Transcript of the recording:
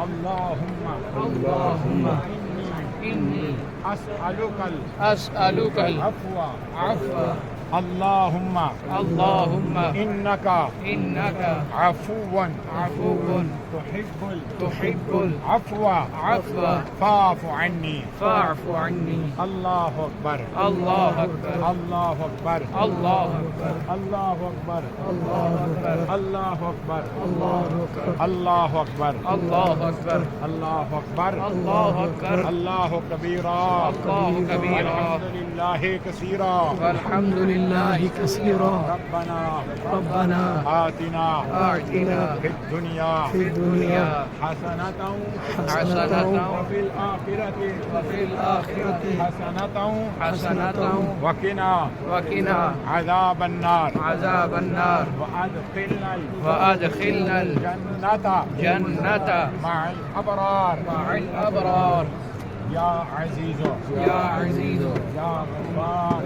اللهم إني أسألك العفو اللهم إنك عفو تحب العفو فاعف عني الله أكبر الله أكبر الله أكبر الله أكبر الله أكبر الله أكبر الله أكبر الله أكبر الله أكبر الله أكبر الله كبيرا والحمد لله كثيرا والحمد لله كثيرا ربنا آتنا في الدنيا حسنة وفي الآخرة حسنة وقنا عذاب النار وأدخلنا الجنة مع الأبرار يا عزيز يا غفار